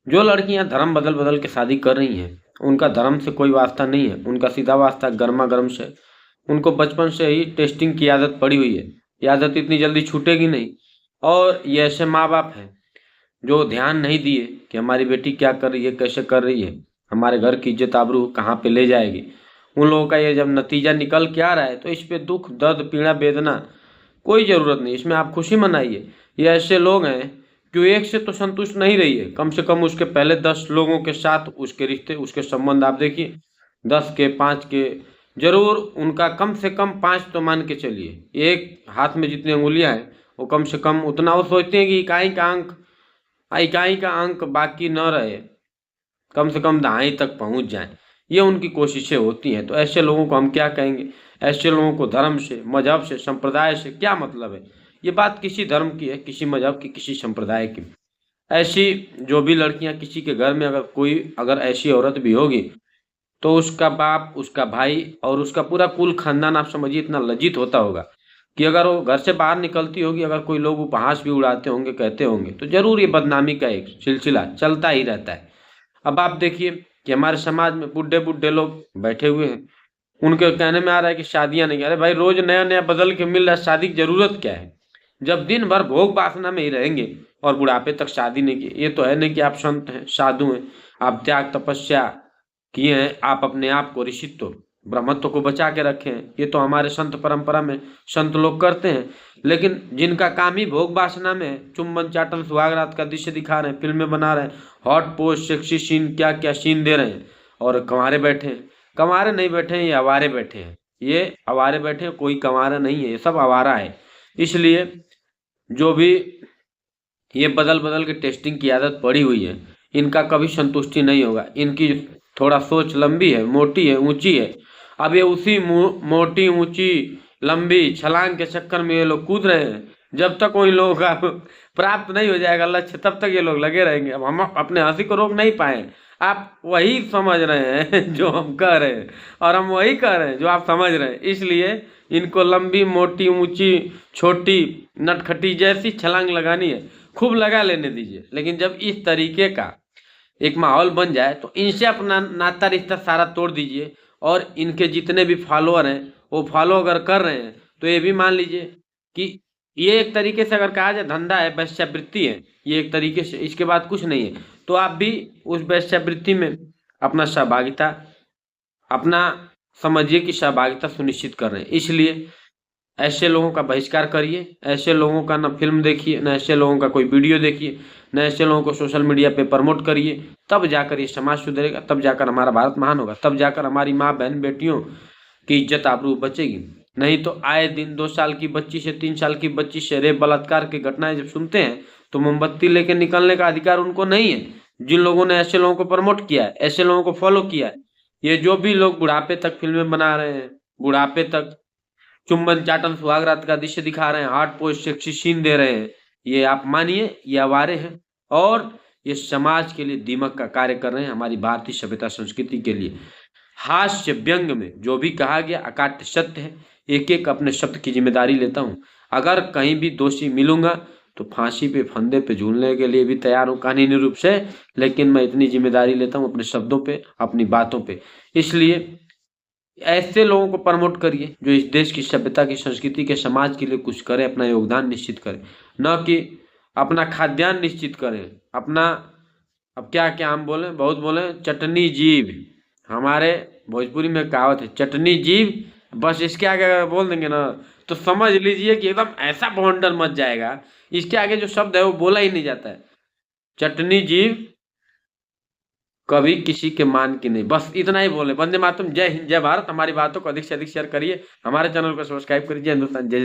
जो लड़कियां धर्म बदल बदल के शादी कर रही हैं, उनका धर्म से कोई वास्ता नहीं है, उनका सीधा वास्ता गर्मा गर्म से। उनको बचपन से ही टेस्टिंग की आदत पड़ी हुई है, ये आदत इतनी जल्दी छूटेगी नहीं। और ये ऐसे माँ बाप हैं जो ध्यान नहीं दिए कि हमारी बेटी क्या कर रही है, कैसे कर रही है, हमारे घर की इज्जत आबरू कहाँ पे ले जाएगी। उन लोगों का ये जब नतीजा निकल के आ रहा है तो इस पे दुख दर्द पीड़ा वेदना कोई ज़रूरत नहीं, इसमें आप खुशी मनाइए। ये ऐसे लोग हैं जो एक से तो संतुष्ट नहीं रही है, कम से कम उसके पहले 10 लोगों के साथ उसके रिश्ते उसके संबंध आप देखिए, 10 के 5 के जरूर उनका कम से कम 5 तो मान के चलिए। एक हाथ में जितनी अंगुलियां हैं वो कम से कम उतना वो सोचते हैं कि इकाई का अंक बाकी न रहे, कम से कम दहाई तक पहुंच जाएं। ये उनकी कोशिशें होती हैं। तो ऐसे लोगों को हम क्या कहेंगे? ऐसे लोगों को धर्म से, मजहब से, संप्रदाय से क्या मतलब है? ये बात किसी धर्म की है, किसी मजहब की, किसी संप्रदाय की। ऐसी जो भी लड़कियां किसी के घर में अगर ऐसी औरत भी होगी तो उसका बाप, उसका भाई और उसका पूरा कुल खानदान आप समझिए इतना लज्जित होता होगा कि अगर वो घर से बाहर निकलती होगी, अगर कोई लोग उपहास भी उड़ाते होंगे, कहते होंगे, तो जरूर ये बदनामी का एक सिलसिला चलता ही रहता है। अब आप देखिए कि हमारे समाज में बुढ़े बुढ़े लोग बैठे हुए हैं, उनके कहने में आ रहा है कि शादियां नहीं। अरे भाई, रोज नया नया बदल के मिल रहा है, शादी की जरूरत क्या है? जब दिन भर भोग वासना में ही रहेंगे और बुढ़ापे तक शादी नहीं की, ये तो है नहीं कि आप संत हैं, साधु हैं, आप त्याग तपस्या किए हैं, आप अपने आप को ऋषित्व ब्रह्मत्व को बचा के रखे हैं। ये तो हमारे संत परंपरा में संत लोग करते हैं। लेकिन जिनका काम ही भोग वासना में है, चुम्बन चाटन सुहागरात का दृश्य दिखा रहे हैं, फिल्में बना रहे हैं, हॉट पोस्ट सेक्सी सीन क्या क्या सीन दे रहे हैं, और कंवारे बैठे हैं। कंवारे नहीं बैठे हैं, ये आवारे बैठे हैं। ये आवारे बैठे हैं, कोई कंवारा नहीं है, ये सब आवारा है। इसलिए जो भी ये बदल बदल के टेस्टिंग की आदत पड़ी हुई है, इनका कभी संतुष्टि नहीं होगा। इनकी थोड़ा सोच लंबी है, मोटी है, ऊंची है। अब ये उसी मोटी ऊंची लंबी छलांग के चक्कर में ये लोग कूद रहे हैं। जब तक कोई लोगों का प्राप्त नहीं हो जाएगा लक्ष्य, तब तक ये लोग लगे रहेंगे। अब हम अपने हंसी को रोक नहीं पाए। आप वही समझ रहे हैं जो हम कह रहे हैं, और हम वही कह रहे हैं जो आप समझ रहे हैं। इसलिए इनको लंबी मोटी ऊंची छोटी नटखटी जैसी छलांग लगानी है, खूब लगा लेने दीजिए। लेकिन जब इस तरीके का एक माहौल बन जाए तो इनसे अपना नाता रिश्ता सारा तोड़ दीजिए। और इनके जितने भी फॉलोअर हैं वो फॉलो अगर कर रहे हैं तो ये भी मान लीजिए कि ये एक तरीके से अगर कहा जाए धंधा है, वेश्यावृत्ति है, ये एक तरीके से, इसके बाद कुछ नहीं है। तो आप भी उस वेश्यावृत्ति में अपना सहभागिता, अपना समझिए कि सहभागिता सुनिश्चित कर रहे हैं। इसलिए ऐसे लोगों का बहिष्कार करिए, ऐसे लोगों का ना फिल्म देखिए, ना ऐसे लोगों का कोई वीडियो देखिए, ना ऐसे लोगों को सोशल मीडिया पे प्रमोट करिए। तब जाकर ये समाज सुधरेगा, तब जाकर हमारा भारत महान होगा, तब जाकर हमारी माँ बहन बेटियों की इज्जत आबरू बचेगी। नहीं तो आए दिन 2 साल की बच्ची से, 3 साल की बच्ची से रेप बलात्कार की घटनाएं जब सुनते हैं तो मोमबत्ती लेके निकलने का अधिकार उनको नहीं है। जिन लोगों ने ऐसे लोगों को प्रमोट किया है, ऐसे लोगों को फॉलो किया है, ये जो भी लोग बुढ़ापे तक फिल्में बना रहे हैं, बुढ़ापे तक चुम्बन चाटन सुहागरात का दृश्य दिखा रहे हैं, हार्ट पोस्ट सेक्सी सीन दे रहे हैं, ये आप मानिए ये आवारे हैं। और ये समाज के लिए दीमक का कार्य कर रहे हैं, हमारी भारतीय सभ्यता संस्कृति के लिए। हास्य व्यंग में जो भी कहा गया अकाट्य सत्य है। एक एक अपने शब्द की जिम्मेदारी लेता हूँ। अगर कहीं भी दोषी मिलूंगा तो फांसी पे फंदे पे झूलने के लिए भी तैयार हूँ कानूनी रूप से। लेकिन मैं इतनी जिम्मेदारी लेता हूँ अपने शब्दों पे, अपनी बातों पे। इसलिए ऐसे लोगों को प्रमोट करिए जो इस देश की सभ्यता की संस्कृति के समाज के लिए कुछ करें, अपना योगदान निश्चित करें, न कि अपना खाद्यान्न निश्चित करें। अपना, अब क्या क्या हम बोले, बहुत बोले, चटनी जीभ। हमारे भोजपुरी में कहावत है चटनी जीभ। बस इसके आगे अगर बोल देंगे ना तो समझ लीजिए कि एकदम ऐसा बवंडर मच जाएगा। इसके आगे जो शब्द है वो बोला ही नहीं जाता है। चटनी जीभ कभी किसी के मान की नहीं। बस इतना ही बोले। वंदे मातरम, जय हिंद, जय भारत। हमारी बातों को अधिक से अधिक शेयर करिए, हमारे चैनल को सब्सक्राइब करिए। हिंदुस्तान जय।